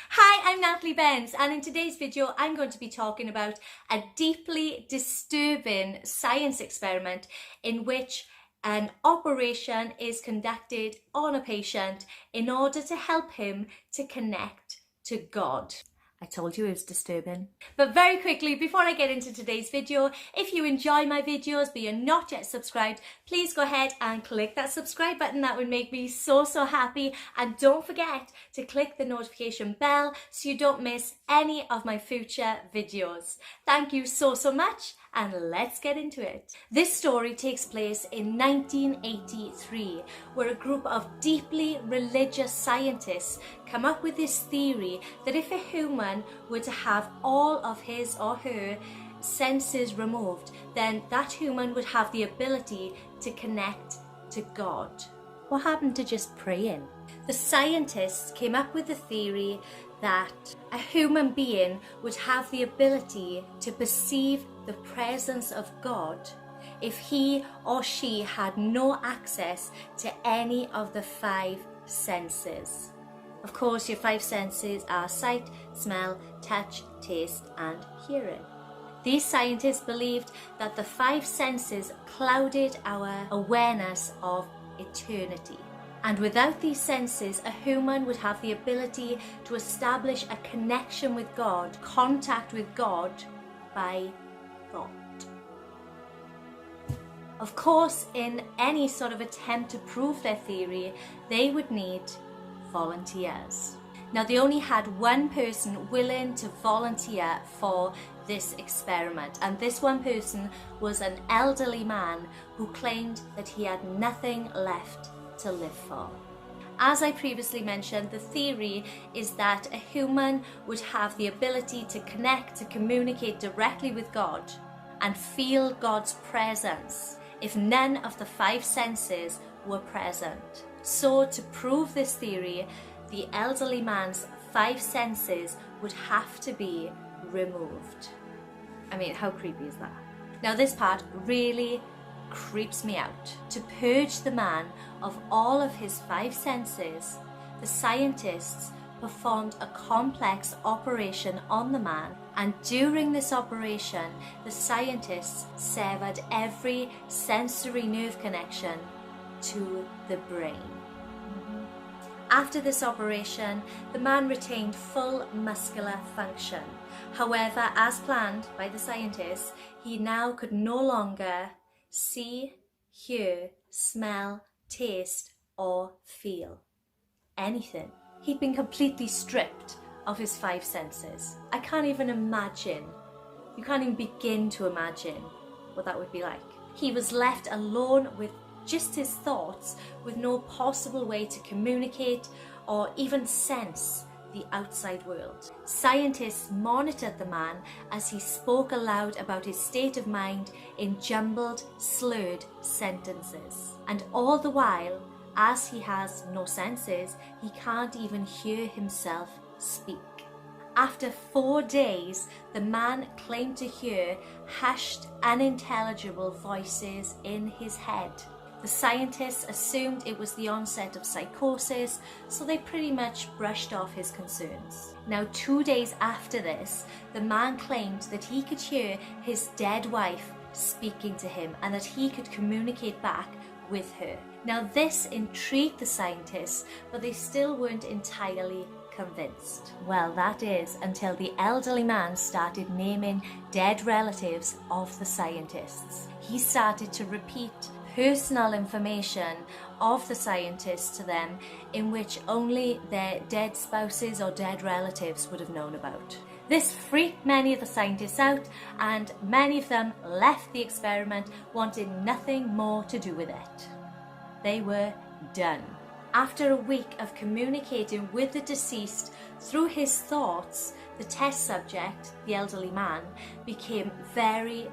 Hi, I'm Natalie Benz, and in today's video I'm going to be talking about a deeply disturbing science experiment in which an operation is conducted on a patient in order to help him to connect to God. I told you it was disturbing. But very quickly, before I get into today's video, if you enjoy my videos but you're not yet subscribed, please go ahead and click that subscribe button. That would make me so happy. And don't forget to click the notification bell so you don't miss any of my future videos. Thank you so much, and let's get into it. This story takes place in 1983, where a group of deeply religious scientists come up with this theory that if a human were to have all of his or her senses removed, then that human would have the ability to connect to God. What happened to just praying? The scientists came up with the theory that a human being would have the ability to perceive the presence of God if he or she had no access to any of the five senses. Of course, your five senses are sight, smell, touch, taste, and hearing. These scientists believed that the five senses clouded our awareness of eternity. And without these senses, a human would have the ability to establish a connection with God, contact with God by thought. Of course, in any sort of attempt to prove their theory, they would need volunteers. Now, they only had one person willing to volunteer for this experiment, and this one person was an elderly man who claimed that he had nothing left to live for. As I previously mentioned, the theory is that a human would have the ability to connect, to communicate directly with God and feel God's presence if none of the five senses were present. So to prove this theory, the elderly man's five senses would have to be removed. I mean, how creepy is that? Now, this part really creeps me out. To purge the man of all of his five senses, the scientists performed a complex operation on the man, and during this operation, the scientists severed every sensory nerve connection to the brain. After this operation, the man retained full muscular function. However, as planned by the scientists, he now could no longer see, hear, smell, taste, or feel anything. He'd been completely stripped of his five senses. I can't even imagine, you can't even begin to imagine what that would be like. He was left alone with just his thoughts, with no possible way to communicate or even sense the outside world. Scientists monitored the man as he spoke aloud about his state of mind in jumbled, slurred sentences. And all the while, as he has no senses, he can't even hear himself speak. After 4 days, the man claimed to hear hushed, unintelligible voices in his head. The scientists assumed it was the onset of psychosis, so they pretty much brushed off his concerns. Now, 2 days after this, the man claimed that he could hear his dead wife speaking to him and that he could communicate back with her. Now, this intrigued the scientists, but they still weren't entirely convinced. Well, that is until the elderly man started naming dead relatives of the scientists. He started to repeat personal information of the scientists to them, in which only their dead spouses or dead relatives would have known about. This freaked many of the scientists out, and many of them left the experiment wanting nothing more to do with it. They were done. After a week of communicating with the deceased through his thoughts, the test subject, the elderly man, became very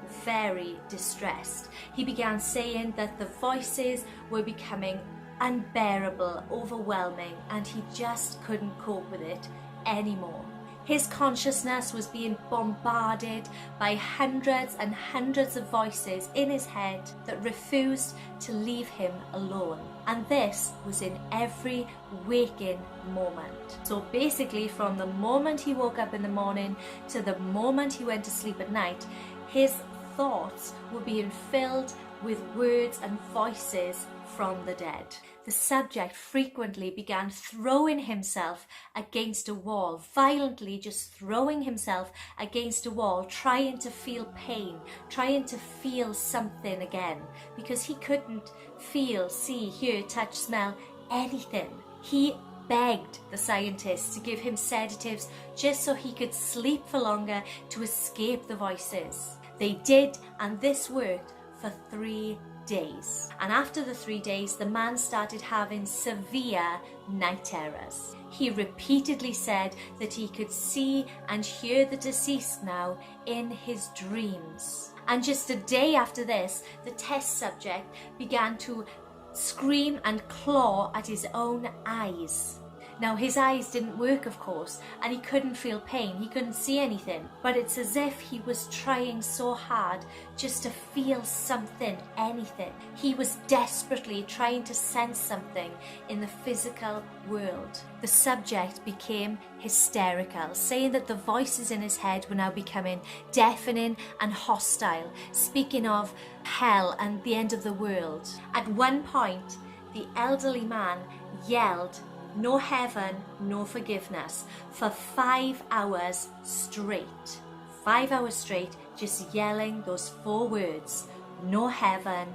distressed. He began saying that the voices were becoming unbearable, overwhelming, and he just couldn't cope with it anymore. His consciousness was being bombarded by hundreds and hundreds of voices in his head that refused to leave him alone. And this was in every waking moment. So basically, from the moment he woke up in the morning to the moment he went to sleep at night, his thoughts were being filled with words and voices from the dead. The subject frequently began throwing himself against a wall, violently just throwing himself against a wall, trying to feel pain, trying to feel something again, because he couldn't feel, see, hear, touch, smell, anything. He begged the scientists to give him sedatives just so he could sleep for longer, to escape the voices. They did, and this worked for 3 days. And after the 3 days, the man started having severe night terrors. He repeatedly said that he could see and hear the deceased now in his dreams. And just a day after this, the test subject began to scream and claw at his own eyes. Now, his eyes didn't work, of course, and he couldn't feel pain, he couldn't see anything, but it's as if he was trying so hard just to feel something, anything. He was desperately trying to sense something in the physical world. The subject became hysterical, saying that the voices in his head were now becoming deafening and hostile, speaking of hell and the end of the world. At one point, the elderly man yelled, "No heaven, no forgiveness," for 5 hours straight. 5 hours straight, just yelling those 4 words, "No heaven,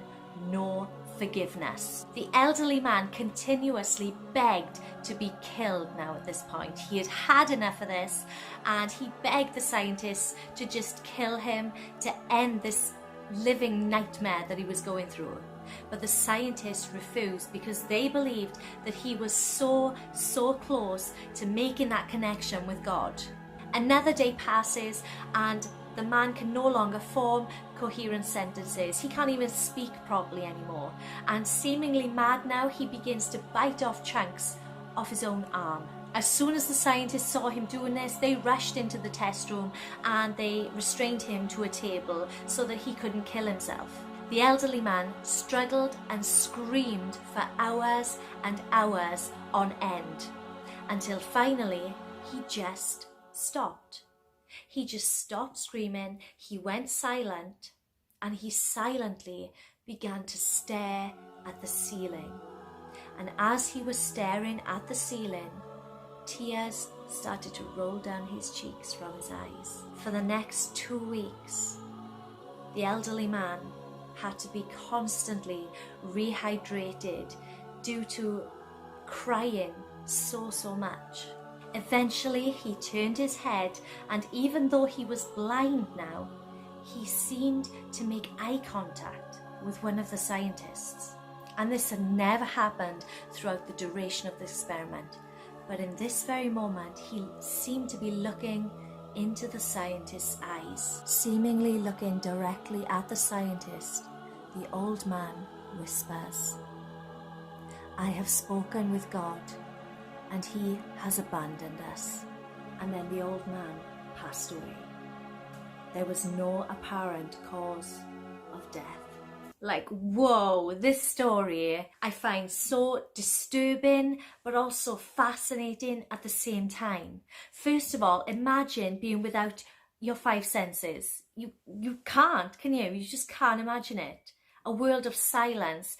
no forgiveness." The elderly man continuously begged to be killed now at this point. He had had enough of this, and he begged the scientists to just kill him, to end this living nightmare that he was going through. But the scientists refused, because they believed that he was so close to making that connection with God. Another day passes, and the man can no longer form coherent sentences. He can't even speak properly anymore. And seemingly mad now, he begins to bite off chunks off his own arm. As soon as the scientists saw him doing this, they rushed into the test room and they restrained him to a table so that he couldn't kill himself. The elderly man struggled and screamed for hours and hours on end, until finally he just stopped. He just stopped screaming, he went silent, and he silently began to stare at the ceiling. And as he was staring at the ceiling, tears started to roll down his cheeks from his eyes. For the next 2 weeks, the elderly man had to be constantly rehydrated due to crying so much. Eventually he turned his head, and even though he was blind now, he seemed to make eye contact with one of the scientists. And this had never happened throughout the duration of the experiment. But in this very moment, he seemed to be looking into the scientist's eyes. Seemingly looking directly at the scientist, the old man whispers, "I have spoken with God, and he has abandoned us." And then the old man passed away. There was no apparent cause of death. Like, whoa, this story I find so disturbing but also fascinating at the same time. First of all, imagine being without your 5 senses. You can't, can you? You just can't imagine it. A world of silence,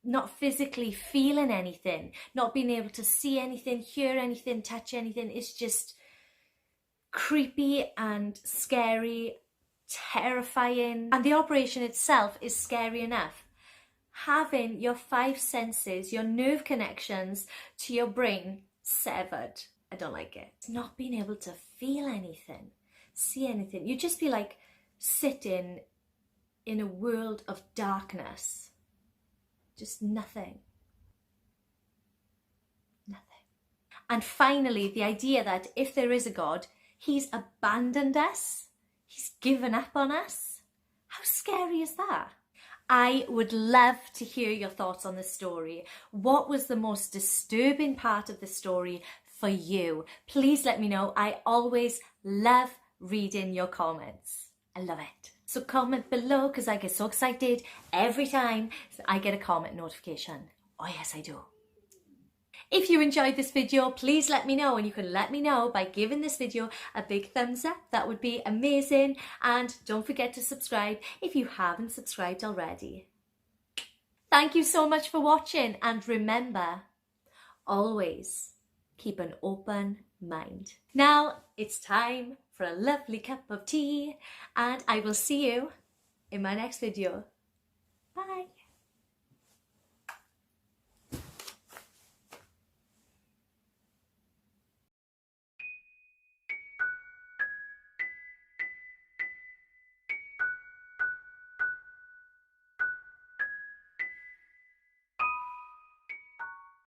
not physically feeling anything, not being able to see anything, hear anything, touch anything. It's just creepy and scary, terrifying, and the operation itself is scary enough. Having your 5 senses, your nerve connections to your brain severed, I don't like it. Not being able to feel anything, see anything, you'd just be like sitting in a world of darkness, just nothing. And finally, the idea that if there is a God, he's abandoned us, he's given up on us. How scary is that? I would love to hear your thoughts on this story. What was the most disturbing part of the story for for you. Please let me know. I always love reading your comments. I love it. So comment below because I get so excited every time I get a comment notification. Oh yes, I do. If you enjoyed this video, please let me know, and you can let me know by giving this video a big thumbs up. That would be amazing. And don't forget to subscribe if you haven't subscribed already. Thank you so much for watching, and remember, always keep an open mind. Now it's time for a lovely cup of tea, and I will see you in my next video. Bye.